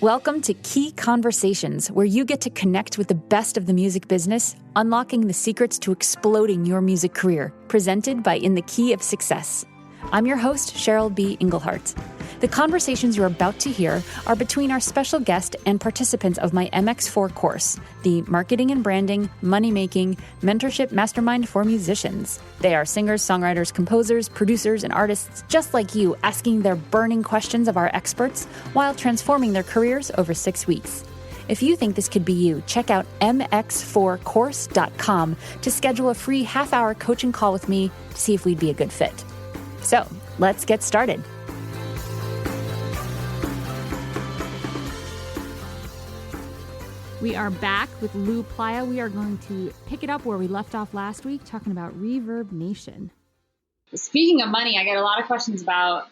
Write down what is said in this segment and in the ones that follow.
Welcome to Key Conversations, where you get to connect with the best of the music business, unlocking the secrets to exploding your music career, presented by In the Key of Success. I'm your host, Cheryl B. Engelhardt. The conversations you're about to hear are between our special guest and participants of my MX4 course, the Marketing and Branding, Money-Making, Mentorship Mastermind for Musicians. They are singers, songwriters, composers, producers, and artists just like you, asking their burning questions of our experts while transforming their careers over 6 weeks. If you think this could be you, check out mx4course.com to schedule a free half-hour coaching call with me to see if we'd be a good fit. So, let's get started. We are back with Lou Plaia. We are going to pick it up where we left off last week, talking about Reverb Nation. Speaking of money, I get a lot of questions about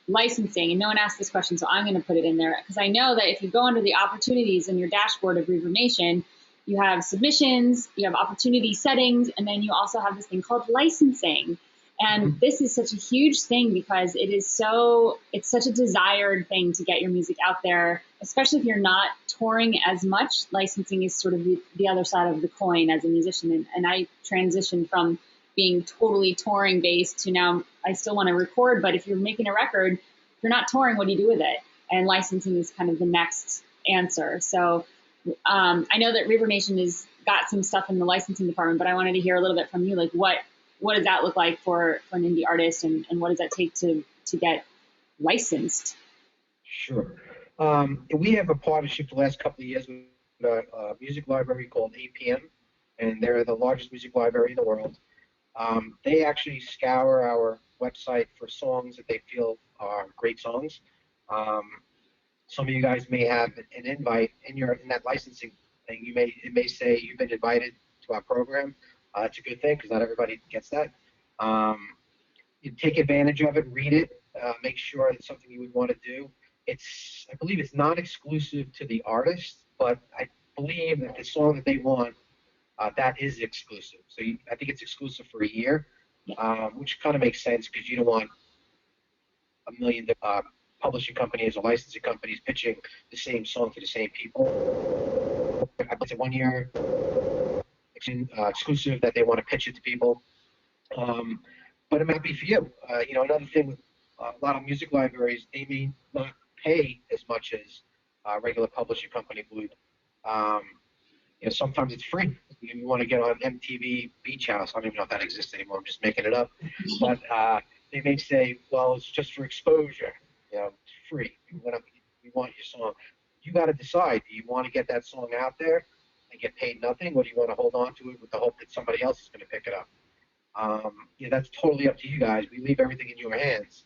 licensing, and no one asked this question, so I'm going to put it in there, because I know that if you go under the opportunities in your dashboard of Reverb Nation, you have submissions, you have opportunity settings, and then you also have this thing called licensing. And this is such a huge thing because it's such a desired thing to get your music out there, especially if you're not touring as much. Licensing is sort of the other side of the coin as a musician. And I transitioned from being totally touring based to now I still want to record, but if you're making a record, if you're not touring, what do you do with it? And licensing is kind of the next answer. So I know that Reverb Nation has got some stuff in the licensing department, but I wanted to hear a little bit from you, like what does that look like for an indie artist, and what does that take to get licensed? Sure. We have a partnership the last couple of years with a music library called APM, and they're the largest music library in the world. They actually scour our website for songs that they feel are great songs. Some of you guys may have an invite in that licensing thing. It may say you've been invited to our program. It's a good thing because not everybody gets that. You take advantage of it, read it, make sure it's something you would want to do. I believe it's not exclusive to the artist, but I believe that the song that they want, that is exclusive. So I think it's exclusive for a year, which kind of makes sense because you don't want a million publishing companies or licensing companies pitching the same song to the same people. It's a 1 year exclusive that they want to pitch it to people, but it might be for you. Another thing with a lot of music libraries, they may not pay as much as regular publishing company would. Sometimes it's free. You want to get on MTV Beach House. I don't even know if that exists anymore. I'm just making it up. But they may say, well, it's just for exposure. It's free. We want your song. You got to decide. Do you want to get that song out there and get paid nothing, or do you want to hold on to it with the hope that somebody else is going to pick it up? That's totally up to you guys. We leave everything in your hands.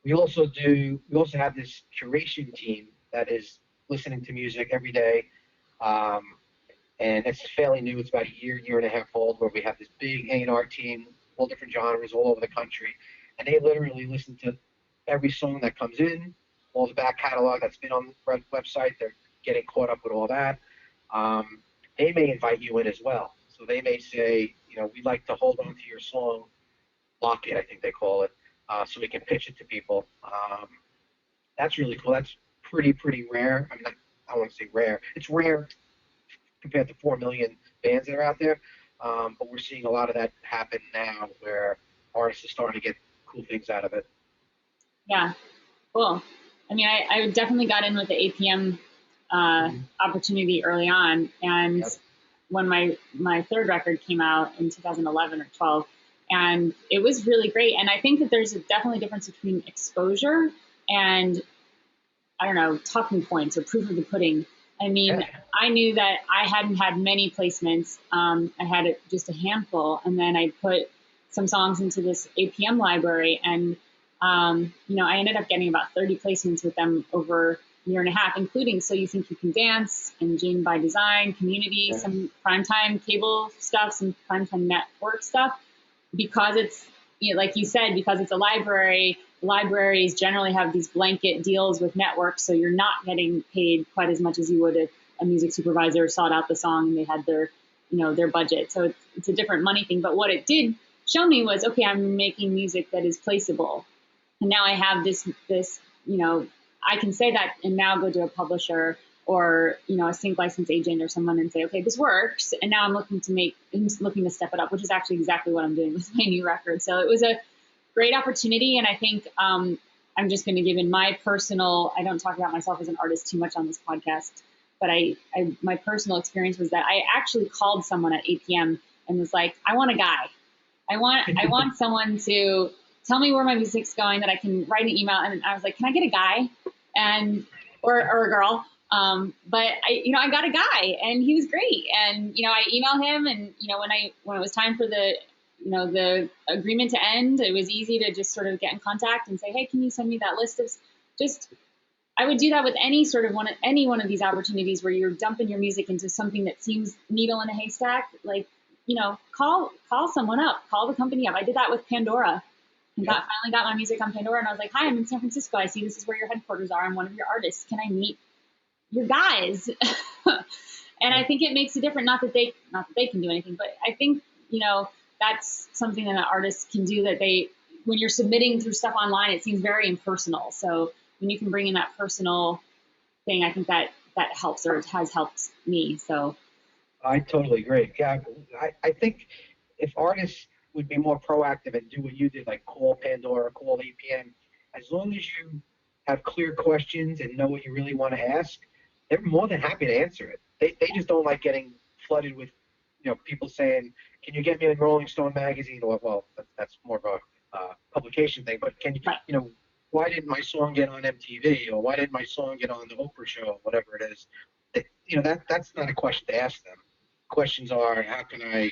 We also have this curation team that is listening to music every day, and it's fairly new. It's about a year and a half old, where we have this big A&R team, all different genres all over the country, and they literally listen to every song that comes in, all the back catalog that's been on the website. They're getting caught up with all that. They may invite you in as well. So they may say, we'd like to hold on to your song, lock it, I think they call it, so we can pitch it to people. That's really cool. That's pretty rare. I mean, I don't want to say rare. It's rare compared to 4 million bands that are out there, but we're seeing a lot of that happen now where artists are starting to get cool things out of it. Yeah, cool. I mean, I definitely got in with the APM opportunity early on, and when my third record came out in 2011 or 12, and it was really great. And I think that there's definitely a difference between exposure and, I don't know, talking points or proof of the pudding. I mean, I knew that I hadn't had many placements. I had just a handful, and then I put some songs into this APM library, and I ended up getting about 30 placements with them over year and a half, including So You Think You Can Dance and Jane by Design, Community, some primetime cable stuff, some primetime network stuff. Because it's, like you said, because it's a library, libraries generally have these blanket deals with networks, so you're not getting paid quite as much as you would if a music supervisor sought out the song and they had their budget. So it's a different money thing. But what it did show me was, okay, I'm making music that is placeable. And now I have this I can say that and now go to a publisher or, a sync license agent or someone and say, okay, this works. And now I'm looking to step it up, which is actually exactly what I'm doing with my new record. So it was a great opportunity. And I think I'm just going to give in my personal, I don't talk about myself as an artist too much on this podcast, but my personal experience was that I actually called someone at 8 p.m. and was like, I want a guy. I want someone to tell me where my music's going, that I can write an email. And I was like, can I get a guy or a girl? But I got a guy and he was great. And, I emailed him and, when it was time for the agreement to end, it was easy to just sort of get in contact and say, hey, can you send me that list of I would do that with any one of these opportunities where you're dumping your music into something that seems needle in a haystack. Like, call someone up, call the company up. I did that with Pandora and finally got my music on Pandora. And I was like, hi, I'm in San Francisco. I see this is where your headquarters are. I'm one of your artists. Can I meet your guys? And I think it makes a difference. Not that they can do anything, but I think, that's something that an artist can do when you're submitting through stuff online, it seems very impersonal. So when you can bring in that personal thing, I think that helps, or it has helped me. So I totally agree. Yeah, I think if artists would be more proactive and do what you did, like call Pandora, call APM, as long as you have clear questions and know what you really want to ask, they're more than happy to answer it. They just don't like getting flooded with, people saying, can you get me in Rolling Stone magazine? Or, well, that's more of a publication thing, but can you, why didn't my song get on MTV? Or why didn't my song get on the Oprah show? Whatever it is. That's not a question to ask them. Questions are, how can I,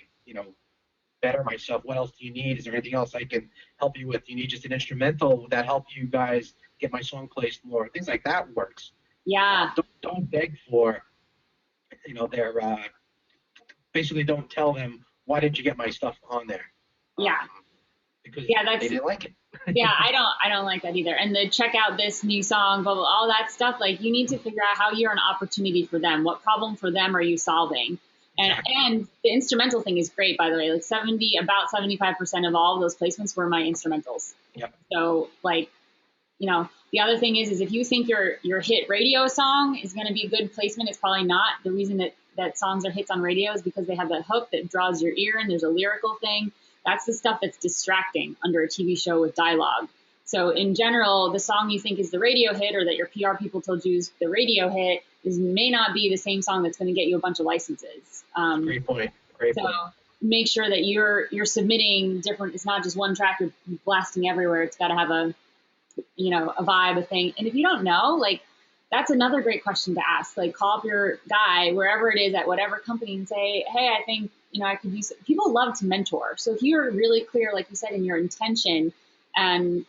better myself? What else do you need? Is there anything else I can help you with? Do you need just an instrumental that help you guys get my song placed more? Things like that works. Yeah. Don't beg for, their, basically don't tell them, why didn't you get my stuff on there? Yeah. Because they didn't like it. Yeah, I don't like that either. And the check out this new song, blah, blah, all that stuff, like you need to figure out how you're an opportunity for them. What problem for them are you solving? And the instrumental thing is great, by the way. Like about 75% of all of those placements were my instrumentals. Yep. So the other thing is if you think your hit radio song is going to be a good placement, it's probably not. The reason that songs are hits on radio is because they have a hook that draws your ear and there's a lyrical thing. That's the stuff that's distracting under a TV show with dialogue. So in general, the song you think is the radio hit or that your PR people told you is the radio hit may not be the same song that's going to get you a bunch of licenses. Great point. Great point. Make sure that you're submitting different. It's not just one track you're blasting everywhere. It's got to have a vibe, a thing. And if you don't know, like that's another great question to ask. Like call up your guy wherever it is at whatever company and say, hey, I think I could use. People love to mentor. So if you're really clear, like you said, in your intention and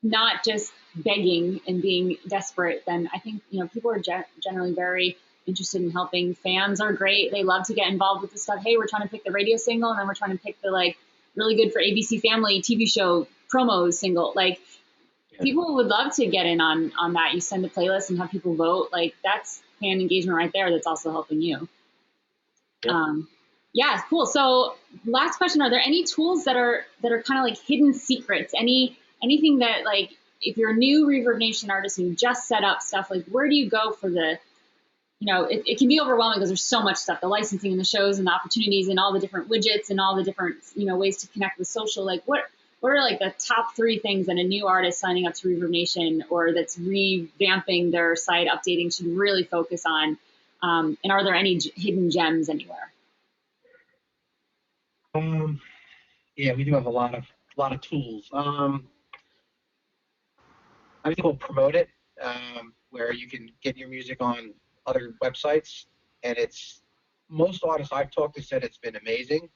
not just begging and being desperate, then I think people are generally very interested in helping. Fans are great. They love to get involved with the stuff. Hey, we're trying to pick the radio single, and then we're trying to pick the really good for ABC Family TV show promos single. People would love to get in on that. You send a playlist and have people vote. Like that's fan engagement right there. That's also helping you. Yeah, cool. So last question, are there any tools that are kind of like hidden secrets? Anything that if you're a new Reverb Nation artist and you just set up stuff, where do you go for the, it can be overwhelming because there's so much stuff, the licensing and the shows and the opportunities and all the different widgets and all the different, ways to connect with social. What are the top 3 things that a new artist signing up to Reverb Nation or that's revamping their site, updating should really focus on? And are there any hidden gems anywhere? Yeah, we do have a lot of tools. I think we'll promote it, where you can get your music on other websites, and most artists I've talked to said it's been amazing.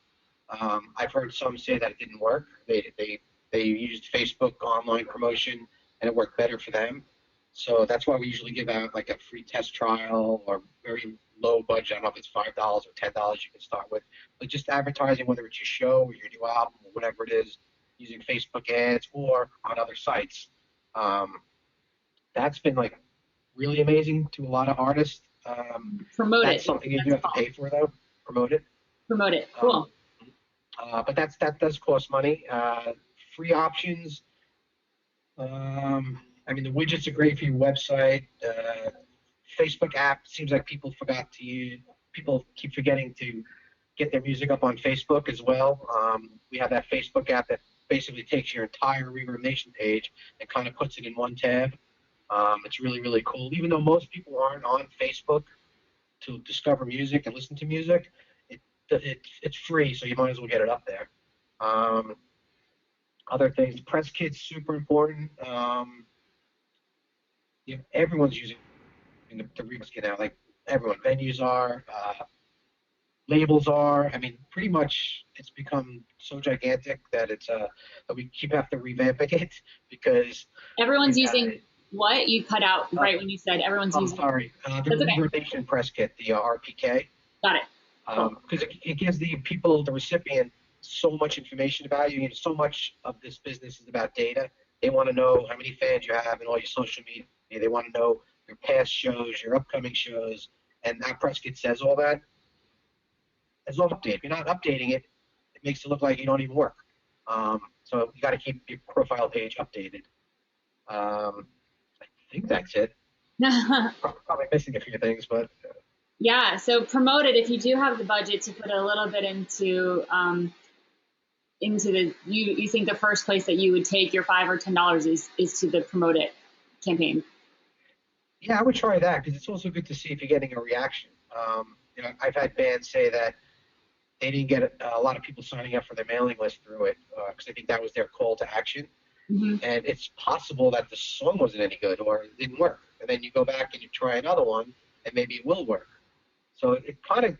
I've heard some say that it didn't work. They used Facebook online promotion, and it worked better for them. So that's why we usually give out a free test trial or very low budget. I don't know if it's $5 or $10 you can start with, but just advertising, whether it's your show or your new album or whatever it is, using Facebook ads or on other sites. That's been really amazing to a lot of artists. Promote that's it. Something you do have to pay for though. Promote it. Cool. But that does cost money. Free options. I mean, the widgets are great for your website. Facebook app seems like people forgot to use. People keep forgetting to get their music up on Facebook as well. We have that Facebook app that basically takes your entire Reverb Nation page and kind of puts it in one tab. It's really, really cool. Even though most people aren't on Facebook to discover music and listen to music, it's free, so you might as well get it up there. Other things, press kit's super important. Everyone's using the Reverb kit now. Like everyone, venues are, labels are. I mean, pretty much it's become so gigantic that that we keep have to revamping it because everyone's using what you cut out right when you said everyone's using. Sorry, the ReverbNation press kit, the RPK. Got it. Because it gives the people, the recipient, so much information about you. So much of this business is about data. They want to know how many fans you have in all your social media. They want to know your past shows, your upcoming shows, and that press kit says all that. As long as update. If you're not updating it, it makes it look like you don't even work. So you got to keep your profile page updated. I think that's it. Probably missing a few things, but. Yeah, so promote it if you do have the budget to put a little bit into the. You think the first place that you would take your $5 or $10 is to the promote it campaign. Yeah, I would try that because it's also good to see if you're getting a reaction. I've had bands say that they didn't get a lot of people signing up for their mailing list through it because I think that was their call to action. Mm-hmm. And it's possible that the song wasn't any good or it didn't work. And then you go back and you try another one and maybe it will work. So it kind of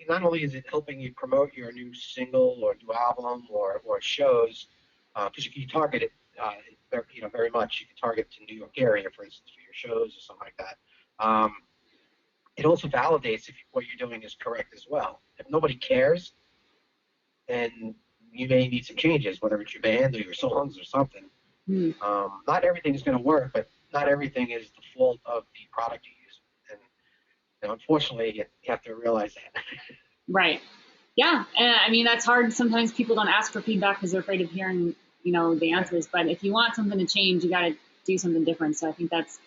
not only is it helping you promote your new single or new album or shows, because you target it very much. You can target to New York area, for instance, for your shows or something like that. It also validates if what you're doing is correct as well. If nobody cares, then you may need some changes, whether it's your band or your songs or something. Mm. Not everything is going to work, but not everything is the fault of the product you use. And unfortunately, you have to realize that. Right. Yeah. And I mean, that's hard. Sometimes people don't ask for feedback because they're afraid of hearing, the answers. But if you want something to change, you got to do something different. So I think that's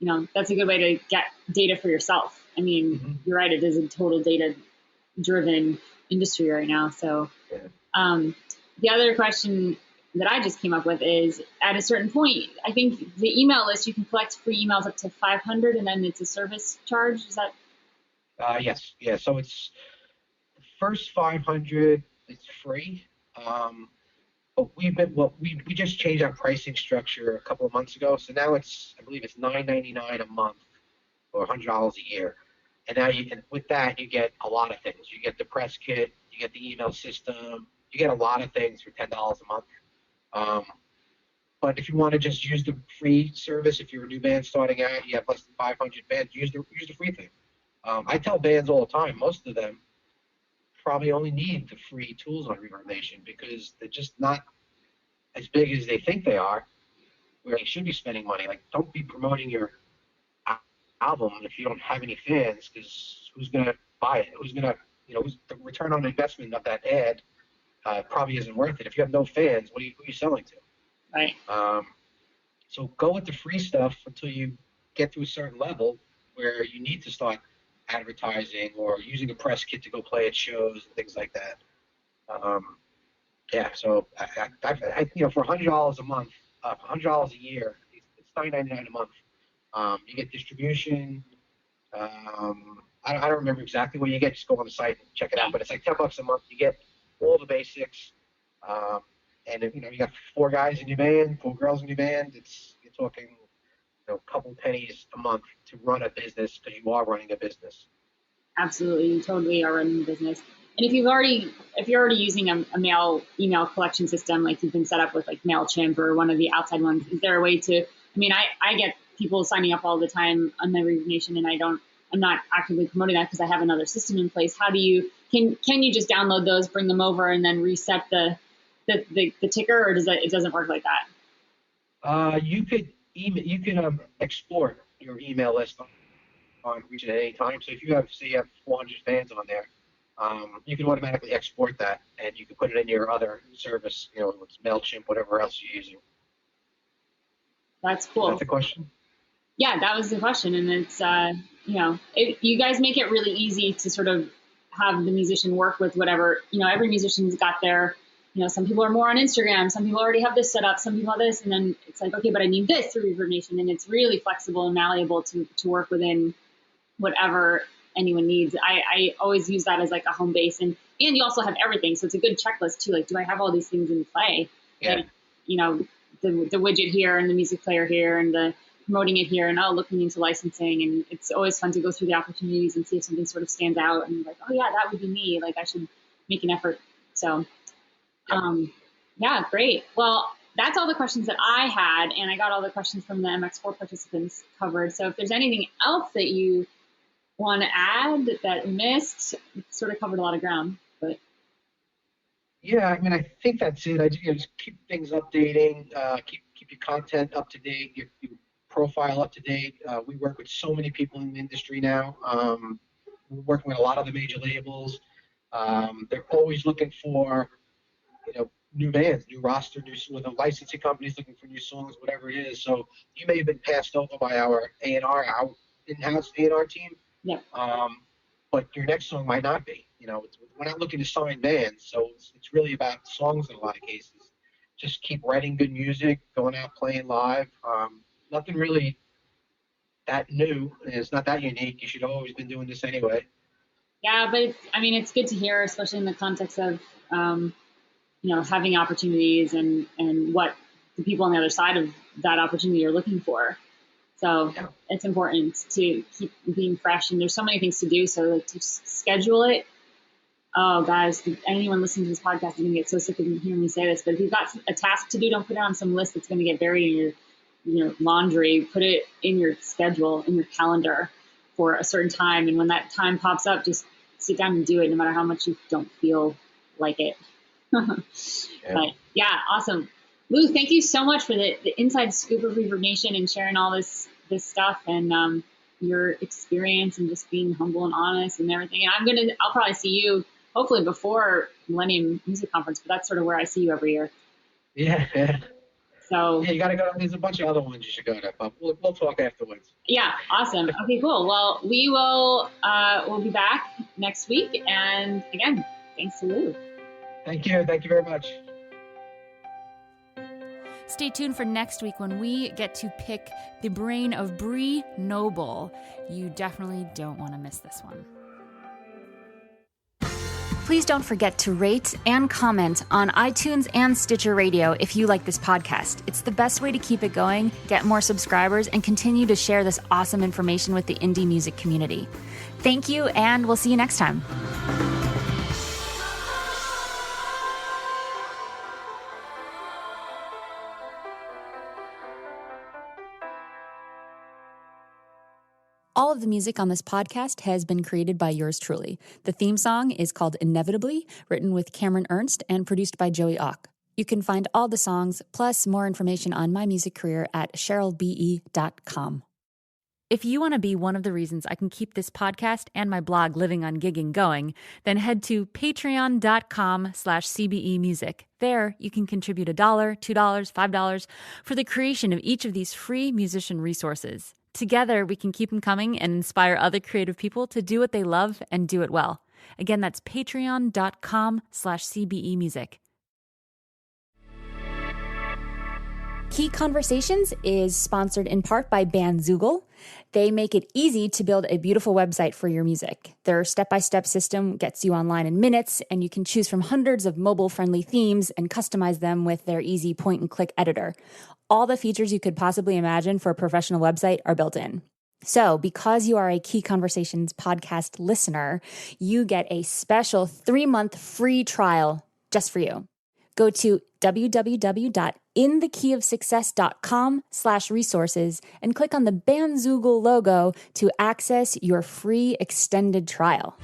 a good way to get data for yourself. I mean, mm-hmm. You're right. It is a total data-driven industry right now. So the other question that I just came up with is, at a certain point, I think the email list, you can collect free emails up to 500, and then it's a service charge. Is that? Yes. Yeah. So it's the first 500 is free. But we just changed our pricing structure a couple of months ago. So now I believe it's $9.99 a month or $100 a year. And now with that, you get a lot of things. You get the press kit, you get the email system, you get a lot of things for $10 a month. But if you want to just use the free service, if you're a new band starting out, you have less than 500 bands, use the free thing. I tell bands all the time, most of them probably only need the free tools on ReverbNation because they're just not as big as they think they are, where they should be spending money. Like, don't be promoting your album if you don't have any fans, because who's going to buy it? Who's going to, the return on investment of that ad probably isn't worth it. If you have no fans, who are you selling to? Right. So go with the free stuff until you get to a certain level where you need to start advertising or using a press kit to go play at shows and things like that. So I for $100 a month, $100 a year, it's $9.99 a month. You get distribution. I don't remember exactly what you get. Just go on the site and check it out. But it's like $10 a month. You get all the basics. And you got 4 guys in your band, 4 girls in your band. You're talking a couple pennies a month to run a business because you are running a business. Absolutely, you totally are running a business. And if you're already using a mail email collection system, like you've been set up with like MailChimp or one of the outside ones, is there a way to? I mean, I get people signing up all the time on my ReverbNation, and I'm not actively promoting that because I have another system in place. How do you can you just download those, bring them over, and then reset the ticker, or it doesn't work like that? You can export your email list on Reach at any time. So if you have 400 fans on there, you can automatically export that, and you can put it in your other service, it's MailChimp, whatever else you're using. That's cool. That's a question. Yeah, that was the question. And it's, you guys make it really easy to sort of have the musician work with whatever, every musician's got their, some people are more on Instagram, some people already have this set up, some people have this, and then it's like, okay, but I need this through Reverb Nation. And it's really flexible and malleable to work within whatever anyone needs. I always use that as like a home base, and you also have everything. So it's a good checklist too. Like, do I have all these things in play? Yeah. Like, the widget here and the music player here and the promoting it here and looking into licensing. And it's always fun to go through the opportunities and see if something sort of stands out and like, oh yeah, that would be me. Like I should make an effort. So, yeah, great. Well, that's all the questions that I had, and I got all the questions from the MX4 participants covered. So if there's anything else that you want to add that missed, sort of covered a lot of ground, but. Yeah, I mean, I think that's it. Just keep things updating, keep your content up to date, your profile up to date. We work with so many people in the industry now. We're working with a lot of the major labels. They're always looking for, new bands, new roster, with the licensing companies looking for new songs, whatever it is. So you may have been passed over by our A&R, our in-house A&R team. Yeah. But your next song might not be. We're not looking to sign bands, so it's really about songs in a lot of cases. Just keep writing good music, going out playing live. Nothing really that new. It's not that unique. You should have always been doing this anyway. Yeah, but it's good to hear, especially in the context of having opportunities and what the people on the other side of that opportunity are looking for. So It's important to keep being fresh, and there's so many things to do. So to schedule it. Oh, guys, anyone listening to this podcast is going to get so sick of hearing me say this, but if you've got a task to do, don't put it on some list that's going to get buried in your laundry. Put it in your schedule, in your calendar for a certain time. And when that time pops up, just sit down and do it, no matter how much you don't feel like it. But yeah, awesome. Lou, thank you so much for the inside scoop of Reverb Nation and sharing all this stuff and your experience and just being humble and honest and everything. And I'll probably see you hopefully before Millennium Music Conference, but that's sort of where I see you every year. Yeah. So you got to go. There's a bunch of other ones you should go to, but we'll talk afterwards. Yeah, awesome. Okay, cool. Well, we'll be back next week. And again, thanks to Lou. Thank you. Thank you very much. Stay tuned for next week when we get to pick the brain of Bree Noble. You definitely don't want to miss this one. Please don't forget to rate and comment on iTunes and Stitcher Radio if you like this podcast. It's the best way to keep it going, get more subscribers, and continue to share this awesome information with the indie music community. Thank you, and we'll see you next time. All of the music on this podcast has been created by yours truly. The theme song is called Inevitably, written with Cameron Ernst and produced by Joey Ock. You can find all the songs, plus more information on my music career at CherylBE.com. If you want to be one of the reasons I can keep this podcast and my blog Living on Gigging going, then head to patreon.com/CBEmusic. There, you can contribute $1, $2, $5 for the creation of each of these free musician resources. Together, we can keep them coming and inspire other creative people to do what they love and do it well. Again, that's patreon.com/CBEmusic. Key Conversations is sponsored in part by Bandzoogle. They make it easy to build a beautiful website for your music. Their step-by-step system gets you online in minutes, and you can choose from hundreds of mobile-friendly themes and customize them with their easy point-and-click editor. All the features you could possibly imagine for a professional website are built in. So, because you are a Key Conversations podcast listener, you get a special 3-month free trial just for you. Go to www.inthekeyofsuccess.com/resources and click on the Bandzoogle logo to access your free extended trial.